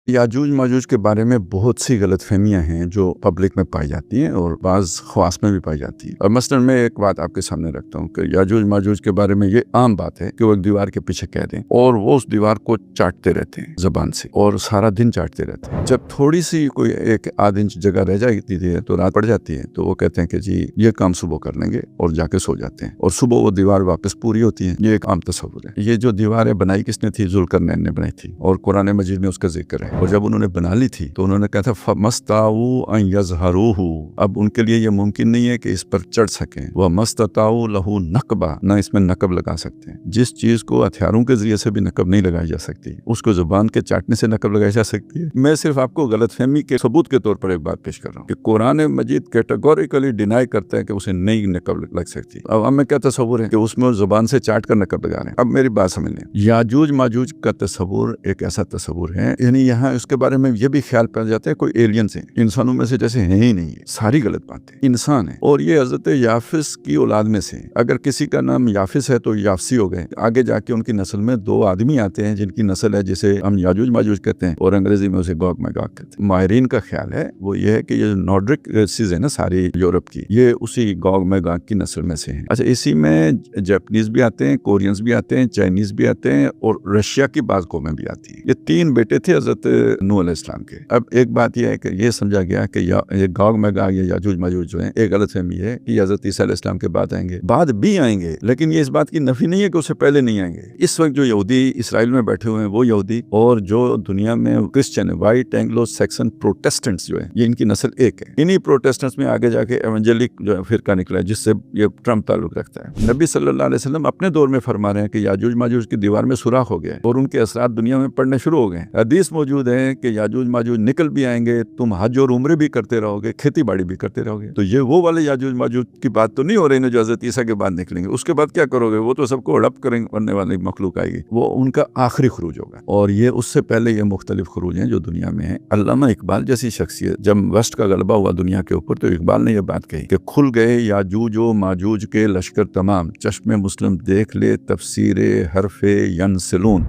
याजूज माजूज के बारे में बहुत सी गलत फहमियाँ हैं जो पब्लिक में पाई जाती हैं और बाज़ ख्वास में भी पाई जाती है। और मसलन मैं एक बात आपके सामने रखता हूँ कि याजूज माजूज के बारे में ये आम बात है कि वो एक दीवार के पीछे कह दें और वो उस दीवार को चाटते रहते हैं ज़बान से और सारा दिन चाटते रहते हैं। जब थोड़ी सी कोई एक आध इंच जगह रह जाती है तो रात पड़ जाती है तो वो कहते हैं कि जी ये काम सुबह कर लेंगे और जाके सो जाते हैं और सुबह वो दीवार वापस पूरी होती है। ये एक आम तस्वुर है। ये जो दीवारें बनाई किसने थी? ज़ुल्करनैन ने बनाई थी और कुरान मजीद में उसका जिक्र है। और जब उन्होंने बना ली थी तो उन्होंने कहा था फमस्ताऊ अन यज़हरूहु, अब उनके लिए ये मुमकिन नहीं है कि इस पर चढ़ सकें। वह मस्तताऊ लहू नकबा, न इसमें नकब लगा सकते हैं। जिस चीज को हथियारों के जरिए से भी नकब नहीं लगाई जा सकती उसको जुबान के चाटने से नकब लगाई जा सकती है। मैं सिर्फ आपको गलतफहमी के सबूत के तौर पर एक बात पेश कर रहा हूँ कि कुरान मजीद कैटेगोरिकली डिनाई करता है कि उसे नहीं नकब लग सकती। अब हमें क्या तस्वुर है कि उसमें जुबान से चाट कर नकब लगा रहे हैं। अब मेरी बात समझ लें, याजूज माजूज का तस्वुर एक ऐसा तस्वुर है, यानी यहाँ उसके बारे में ये भी ख्याल पड़ जाता है कोई एलियन से, इंसानों में से जैसे है ही नहीं है। सारी गलत बातें, इंसान है और ये हजरत याफिस की औलाद में से। अगर किसी का नाम याफिस है तो याफसी हो गए। आगे जाके उनकी नस्ल में दो आदमी आते हैं जिनकी नस्ल है जिसे हम याजूज माजूज कहते हैं और अंग्रेजी में उसे गोग मैगोग कहते हैं। माहिरीन का ख्याल है वो ये है कि ये नॉर्डिक रेसिस है ना सारी यूरोप की, ये उसी गोग मैगोग की नस्ल में से है। अच्छा, इसी में जापानीज भी आते हैं, कोरियंस भी आते हैं, चाइनीज भी आते हैं और रशिया की बाज कौमें भी आती है। ये तीन बेटे थे हजरत नूह अलैहिस्सलाम के। अब एक बात यह है कि ये समझा गया कि ये गोग मैगोग या याजूज माजूज जो है एक गलतफहमी है कि हजरत ईसा अलैहिस्सलाम के बाद आएंगे। बाद भी आएंगे, लेकिन ये इस बात की नफी नहीं है कि उससे पहले नहीं आएंगे। इस वक्त जो यहूदी इसराइल में बैठे हुए हैं वो यहूदी और जो दुनिया में Christian white Anglo Saxon Protestants जो है ये इनकी नस्ल एक है। इन्हीं प्रोटेस्टेंट्स में आगे जाके एवेंजेलिक जो फिरका निकला है जिससे ये ट्रम्प ताल्लुक रखता है। नबी सल्लल्लाहु अलैहि वसल्लम अपने दौर में फरमा रहे हैं कि याजूज माजूज की दीवार में सुराख हो गया और उनके असरात दुनिया में पड़ने शुरू हो गए। हदीस मौजूद है कि याजूज माजूज निकल भी आएंगे, तुम हज और उम्रे भी करते रहोगे, खेती बाड़ी भी करते रहोगे। तो ये वो वाले याजूज माजूज की बात तो नहीं हो रही ना जो हजरत ईसा के बाद निकलेंगे। उसके बाद क्या करोगे? वो तो सबको हड़प करने वाली मखलूक आएगी, वो उनका आखिरी खुरूज होगा। और ये उससे पहले ये मुख्तलिफ खुरूज हैं जो दुनिया में है। अल्लामा इकबाल जैसी शख्सियत, जब वेस्ट का गलबा हुआ दुनिया के ऊपर तो इकबाल ने यह बात कही कि खुल गए याजूज व माजूज के लश्कर तमाम, चश्मे मुस्लिम देख ले तफसीरे हरफे यनसिलून।